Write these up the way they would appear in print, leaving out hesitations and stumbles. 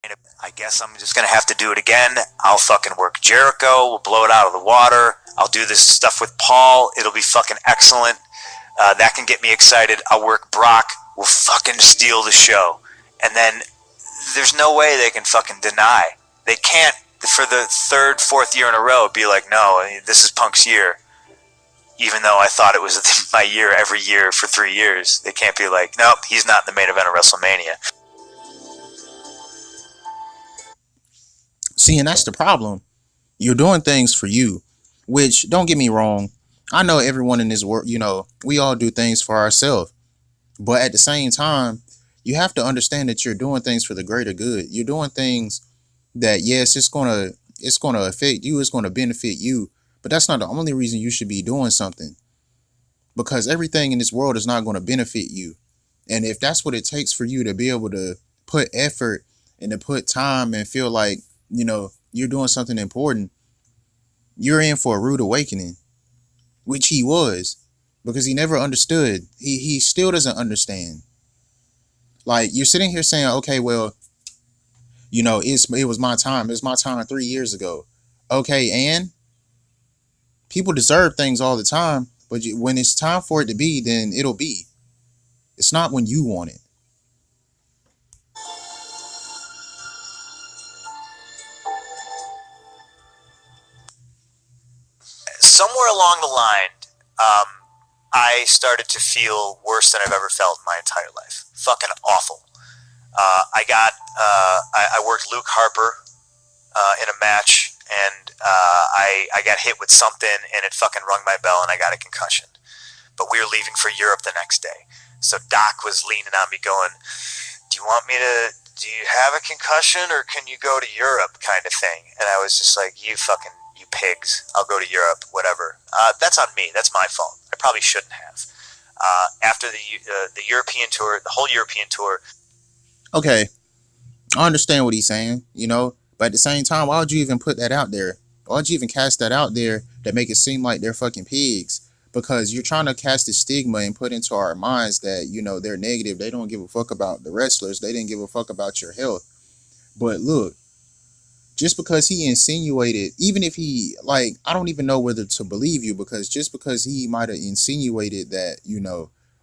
I guess I'm just gonna have to do it again. I'll fucking work Jericho. We'll blow it out of the water. I'll do this stuff with Paul. It'll be fucking excellent. That can get me excited. I'll work Brock. We'll fucking steal the show. And then there's no way they can fucking deny. They can't, for the third, fourth year in a row, be like, no, this is Punk's year. Even though I thought it was my year every year for 3 years. They can't be like, nope, he's not in the main event of WrestleMania. See, and that's the problem. You're doing things for you, which, don't get me wrong, I know everyone in this world, we all do things for ourselves. But at the same time, you have to understand that you're doing things for the greater good. You're doing things that, yes, it's gonna affect you, it's gonna benefit you, but that's not the only reason you should be doing something. Because everything in this world is not going to benefit you. And if that's what it takes for you to be able to put effort and to put time and feel like, you're doing something important, you're in for a rude awakening, which he was, because he never understood. He still doesn't understand. Like, you're sitting here saying, okay, well, it was my time. It was my time 3 years ago. Okay, and people deserve things all the time, but when it's time for it to be, then it'll be. It's not when you want it. Somewhere along the line, I started to feel worse than I've ever felt in my entire life. Fucking awful. I worked Luke Harper in a match, and I got hit with something, and it fucking rung my bell, and I got a concussion. But we were leaving for Europe the next day, so Doc was leaning on me, going, "Do you want me to? Do you have a concussion, or can you go to Europe?" kind of thing. And I was just like, you pigs, I'll go to Europe, whatever. That's on me. That's my fault. I probably shouldn't have. After the European tour, the whole European tour. Okay, I understand what he's saying, but at the same time, why would you even put that out there? Why would you even cast that out there to make it seem like they're fucking pigs? Because you're trying to cast a stigma and put into our minds that, they're negative. They don't give a fuck about the wrestlers. They didn't give a fuck about your health. But look, just because he insinuated, even if he, like, I don't even know whether to believe you, because just because he might have insinuated that,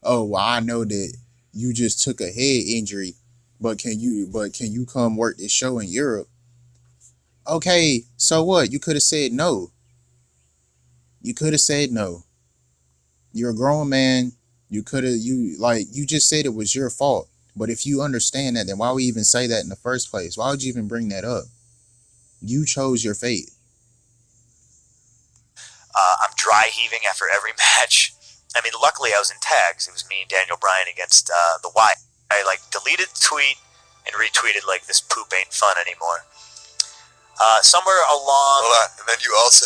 oh, well, I know that you just took a head injury, but can you come work this show in Europe? Okay, so what? You could have said no. You could have said no. You're a grown man. You just said it was your fault. But if you understand that, then why would you even say that in the first place? Why would you even bring that up? You chose your fate. I'm dry heaving after every match. I mean, luckily I was in tags. It was me and Daniel Bryan against the Wyatt. I deleted the tweet and retweeted this poop ain't fun anymore. Somewhere along. Hold on, and then you also.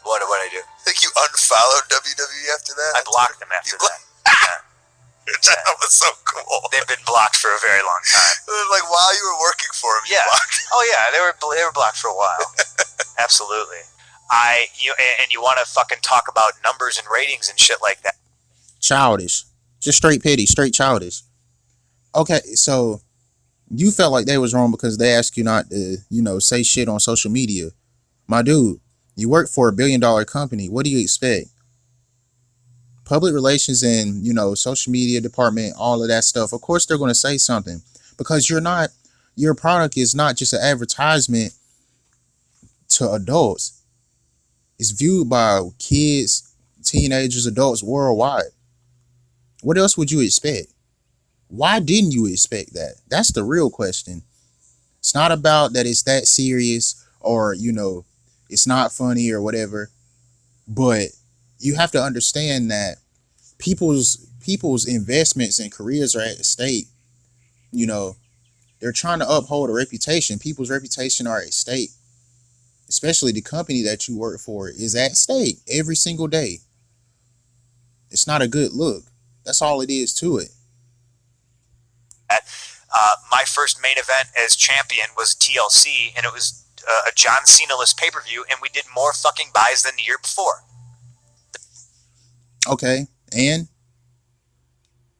What did I do? I think you unfollowed WWE after that. I blocked them after that. Yeah. That was so cool. They've been blocked for a very long time. Like while you were working for them, yeah. Oh yeah, they were blocked for a while. Absolutely. And you want to fucking talk about numbers and ratings and shit like that. Childish. Just straight petty, straight childish. Okay, so you felt like they was wrong because they asked you not to, say shit on social media. My dude, you work for $1 billion company. What do you expect? Public relations and, social media department, all of that stuff. Of course they're going to say something, because your product is not just an advertisement to adults. It's viewed by kids, teenagers, adults worldwide. What else would you expect? Why didn't you expect that? That's the real question. It's not about that it's that serious, or, it's not funny or whatever. But you have to understand that people's investments and careers are at stake. They're trying to uphold a reputation. People's reputation are at stake. Especially the company that you work for is at stake every single day. It's not a good look. That's all it is to it. My first main event as champion was TLC, and it was a John Cena-less pay-per-view, and we did more fucking buys than the year before. Okay, and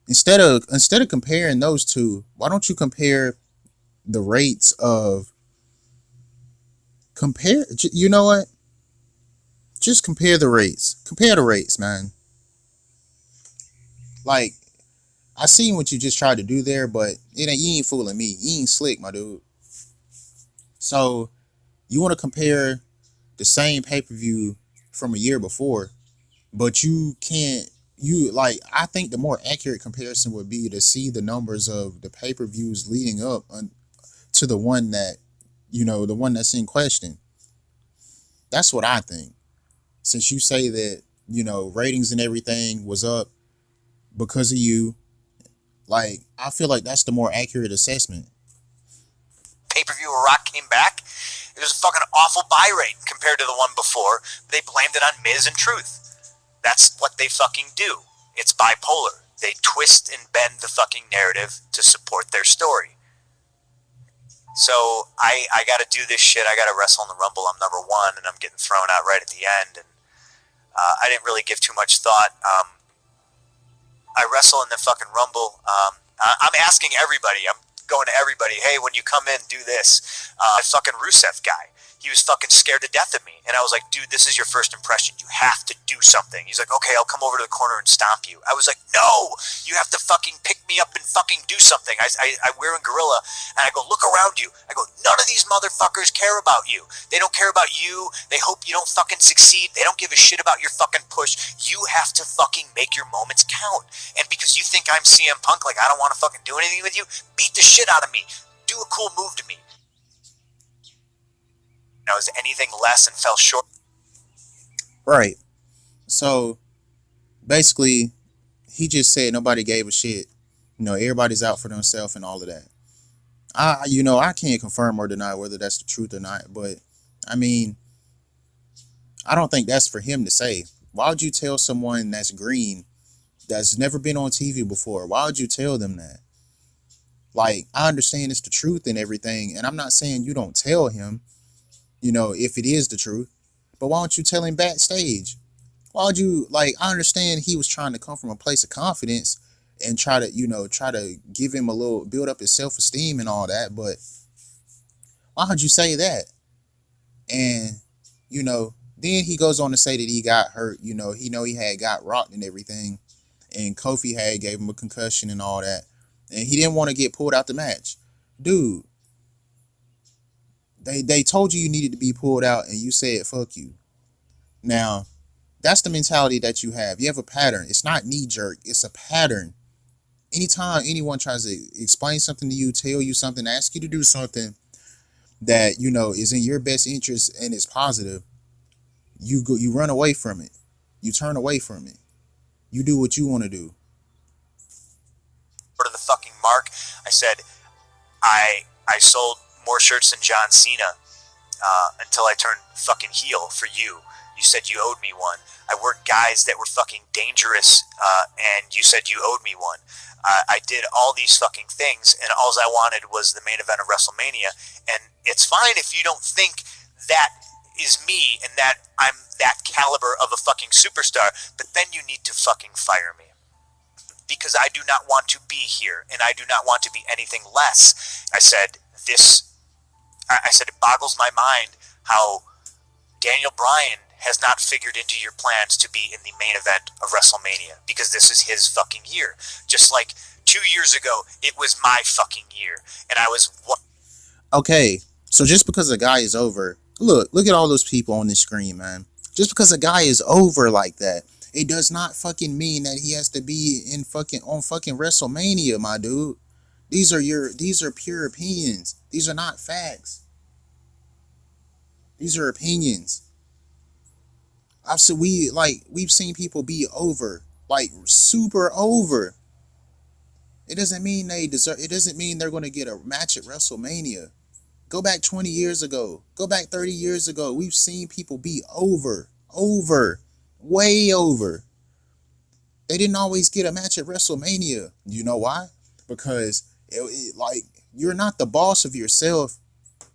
instead of comparing those two, why don't you compare the rates of compare. You know what? Just compare the rates. Compare the rates, man. Like I seen what you just tried to do there, but you ain't fooling me. You ain't slick, my dude. So you want to compare the same pay per view from a year before, but you can't. You like I think the more accurate comparison would be to see the numbers of the pay per views leading up to the one that the one that's in question. That's what I think. Since you say that ratings and everything was up because of you, like I feel like that's the more accurate assessment. Pay-per-view where Rock came back, it was a fucking awful buy rate compared to the one before. They blamed it on Miz and Truth. That's what they fucking do. It's bipolar. They twist and bend the fucking narrative to support their story. So I got to do this shit. I got to wrestle in the Rumble. I'm number one, and I'm getting thrown out right at the end. And I didn't really give too much thought. I wrestle in the fucking Rumble. I'm asking everybody. I'm going to everybody. Hey, when you come in, do this. Fucking Rusev guy. He was fucking scared to death of me. And I was like, dude, this is your first impression. You have to do something. He's like, okay, I'll come over to the corner and stomp you. I was like, no, you have to fucking pick me up and fucking do something. I wear in Gorilla, and I go, look around you. I go, none of these motherfuckers care about you. They don't care about you. They hope you don't fucking succeed. They don't give a shit about your fucking push. You have to fucking make your moments count. And because you think I'm CM Punk, like I don't want to fucking do anything with you, beat the shit out of me. Do a cool move to me. Was anything less and fell short. Right. So basically, he just said nobody gave a shit. Everybody's out for themselves and all of that. I can't confirm or deny whether that's the truth or not, but I mean, I don't think that's for him to say. Why would you tell someone that's green, that's never been on TV before? Why would you tell them that? Like, I understand it's the truth and everything, and I'm not saying you don't tell him, if it is the truth. But why don't you tell him backstage? Why would you, I understand he was trying to come from a place of confidence and try to give him a little, build up his self-esteem and all that, but why would you say that? And, then he goes on to say that he got hurt, he had got rocked and everything, and Kofi had gave him a concussion and all that, and he didn't want to get pulled out the match. Dude, They told you needed to be pulled out, and you said, fuck you. Now, that's the mentality that you have. You have a pattern. It's not knee-jerk. It's a pattern. Anytime anyone tries to explain something to you, tell you something, ask you to do something that, is in your best interest and is positive, you run away from it. You turn away from it. You do what you want to do. To the fucking mark, I said, I sold more shirts than John Cena until I turned fucking heel for you. You said you owed me one. I worked guys that were fucking dangerous, and you said you owed me one. I did all these fucking things, and all I wanted was the main event of WrestleMania. And it's fine if you don't think that is me and that I'm that caliber of a fucking superstar, but then you need to fucking fire me. Because I do not want to be here, and I do not want to be anything less. I said, it boggles my mind how Daniel Bryan has not figured into your plans to be in the main event of WrestleMania, because this is his fucking year. Just like 2 years ago, it was my fucking year, and I was... Okay, so just because a guy is over... Look at all those people on the screen, man. Just because a guy is over like that, it does not fucking mean that he has to be on fucking WrestleMania, my dude. These are pure opinions. These are not facts. These are opinions. We've seen people be over, like super over. It doesn't mean they deserve. It doesn't mean they're going to get a match at WrestleMania. Go back 20 years ago. Go back 30 years ago. We've seen people be over, way over. They didn't always get a match at WrestleMania. You know why? Because you're not the boss of yourself.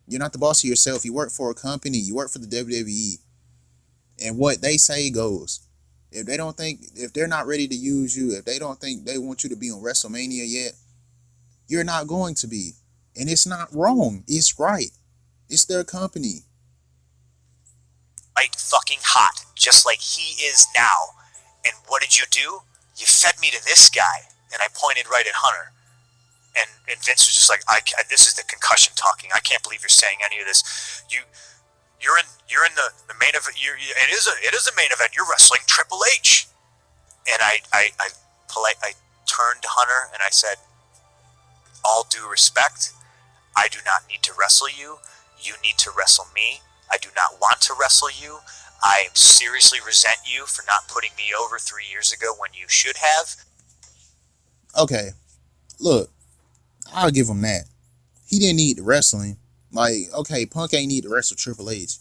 You're not the boss of yourself. You work for a company. You work for the WWE. And what they say goes. If they're not ready to use you, if they don't think they want you to be on WrestleMania yet, you're not going to be. And it's not wrong. It's right. It's their company. Right fucking hot, just like he is now. And what did you do? You fed me to this guy. And I pointed right at Hunter. And Vince was just like, this is the concussion talking. I can't believe you're saying any of this. You're in the main event. It is a main event. You're wrestling Triple H. And I turned to Hunter and I said, all due respect, I do not need to wrestle you. You need to wrestle me. I do not want to wrestle you. I seriously resent you for not putting me over 3 years ago when you should have. Okay, look, I'll give him that. He didn't need the wrestling. Like, okay, Punk ain't need to wrestle Triple H.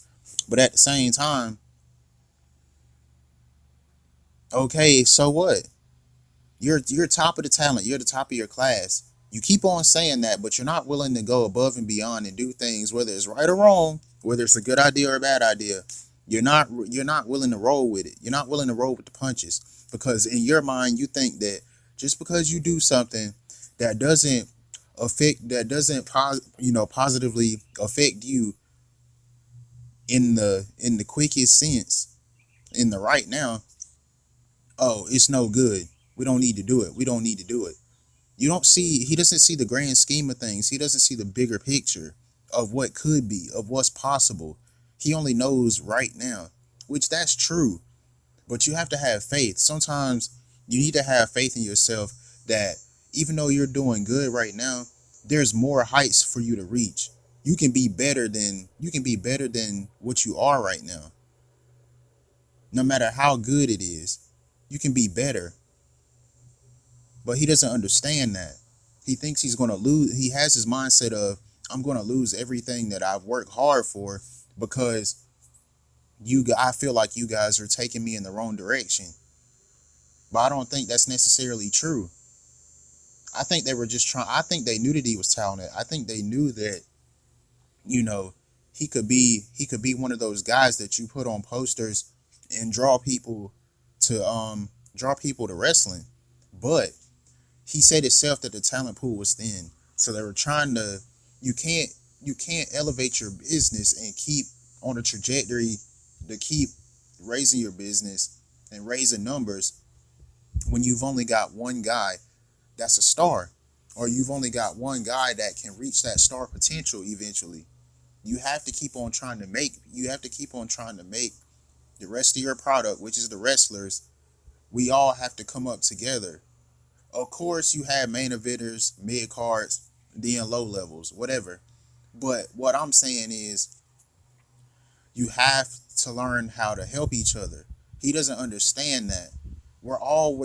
But at the same time, okay, so what? You're top of the talent. You're the top of your class. You keep on saying that, but you're not willing to go above and beyond and do things, whether it's right or wrong, whether it's a good idea or a bad idea. You're not willing to roll with it. You're not willing to roll with the punches, because in your mind you think that just because you do something that doesn't positively affect you in the quickest sense, in the right now, oh, it's no good. We don't need to do it. We don't need to do it. He doesn't see the grand scheme of things. He doesn't see the bigger picture of what could be, of what's possible. He only knows right now, which that's true. But you have to have faith. Sometimes you need to have faith in yourself that even though you're doing good right now, there's more heights for you to reach. You can be better than what you are right now. No matter how good it is, you can be better. But he doesn't understand that. He thinks he's going to lose. He has his mindset of, I'm going to lose everything that I've worked hard for because I feel like you guys are taking me in the wrong direction. But I don't think that's necessarily true. I think they were just I think they knew that he was talented. I think they knew that, he could be one of those guys that you put on posters and draw people to wrestling. But he said himself that the talent pool was thin. So they were trying to, you can't elevate your business and keep on a trajectory to keep raising your business and raising numbers when you've only got one guy that's a star, or you've only got one guy that can reach that star potential eventually. You have to keep on trying to make the rest of your product, which is the wrestlers. We all have to come up together. Of course, you have main eventers, mid cards, then low levels, whatever. But what I'm saying is, you have to learn how to help each other. He doesn't understand that. You're all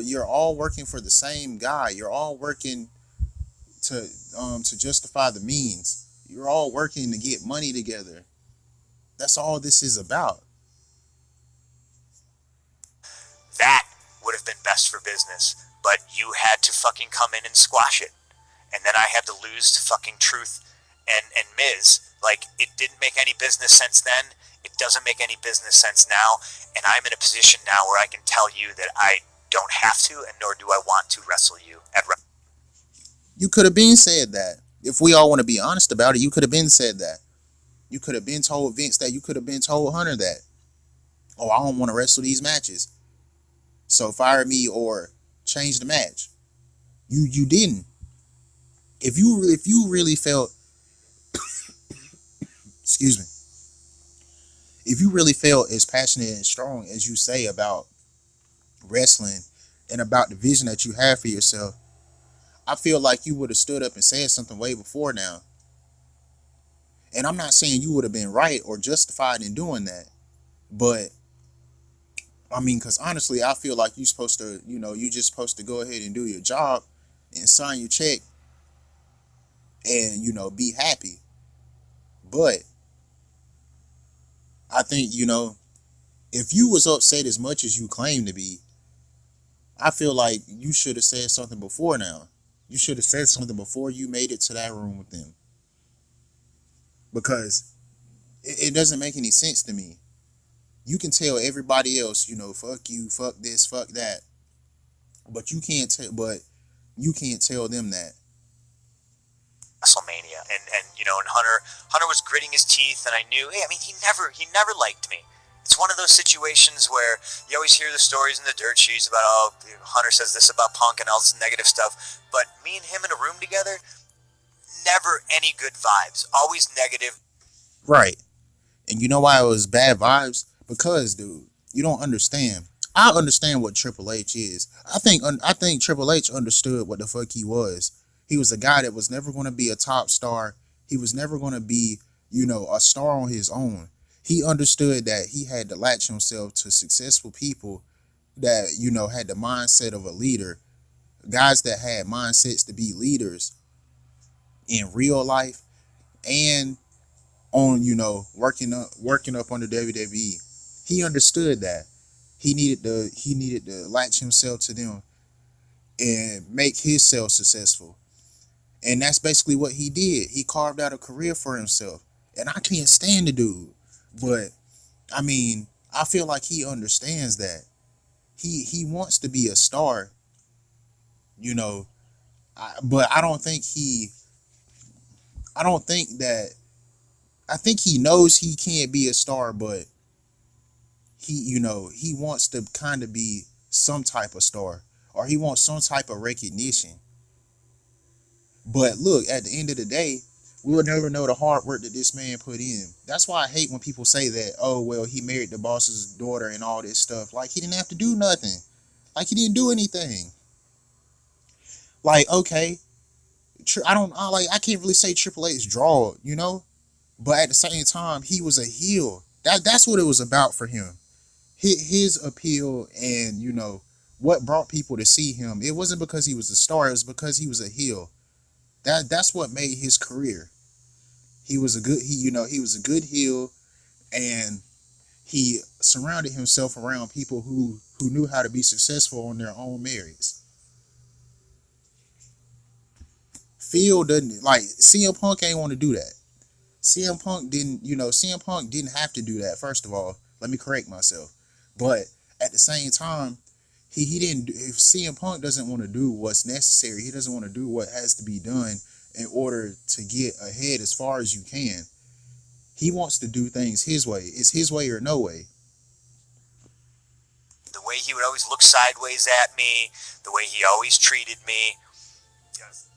working for the same guy. You're all working to justify the means. You're all working to get money together. That's all this is about. That would have been best for business, but you had to fucking come in and squash it. And then I had to lose to fucking Truth and Miz. Like, it didn't make any business sense then. It doesn't make any business sense now. And I'm in a position now where I can tell you that I don't have to, and nor do I want to wrestle you at You could have been said that. If we all want to be honest about it, you could have been said that. You could have been told Vince that. You could have been told Hunter that. Oh, I don't want to wrestle these matches, so fire me or change the match. You didn't. If you really felt excuse me. If you really felt as passionate and strong as you say about wrestling and about the vision that you have for yourself, I feel like you would have stood up and said something way before now. And I'm not saying you would have been right or justified in doing that, but I mean, because honestly, I feel like you're supposed to, you're just supposed to go ahead and do your job and sign your check and, be happy. But I think, if you was upset as much as you claim to be, I feel like you should have said something before now. You should have said something before you made it to that room with them. Because it doesn't make any sense to me. You can tell everybody else, fuck you, fuck this, fuck that. But you can't tell them that. WrestleMania. And you know, and Hunter was gritting his teeth, and I knew, hey, I mean, he never liked me. It's one of those situations where you always hear the stories in the dirt sheets about, oh, Hunter says this about Punk and all this negative stuff, but me and him in a room together, never any good vibes, always negative. Right. And you know why it was bad vibes? Because, dude, you don't understand. I understand what Triple H is. I think Triple H understood what the fuck he was. He was a guy that was never going to be a top star. He was never going to be, you know, a star on his own. He understood that he had to latch himself to successful people that, you know, had the mindset of a leader. Guys that had mindsets to be leaders in real life and on, you know, working up on the WWE. He understood that. He needed to latch himself to them and make himself successful. And that's basically what he did. He carved out a career for himself. And I can't stand the dude. But I mean, I feel like he understands that. He wants to be a star, you know, but I think he knows he can't be a star, but he wants to kind of be some type of star, or he wants some type of recognition. But look, at the end of the day, we will never know the hard work that this man put in. That's why I hate when people say that, oh, well, he married the boss's daughter and all this stuff. Like, he didn't have to do nothing. Like, he didn't do anything. Like, okay, I can't really say Triple H draw, you know? But at the same time, he was a heel. That's what it was about for him. His appeal and, you know, what brought people to see him. It wasn't because he was a star. It was because he was a heel. That's what made his career. He was a good heel, and he surrounded himself around people who knew how to be successful on their own merits. Phil doesn't, like, CM Punk ain't want to do that. CM Punk didn't have to do that. First of all, let me correct myself. But at the same time, he didn't. If CM Punk doesn't want to do what's necessary, he doesn't want to do what has to be done in order to get ahead as far as you can. He wants to do things his way. It's his way or no way. The way he would always look sideways at me, the way he always treated me. Yes.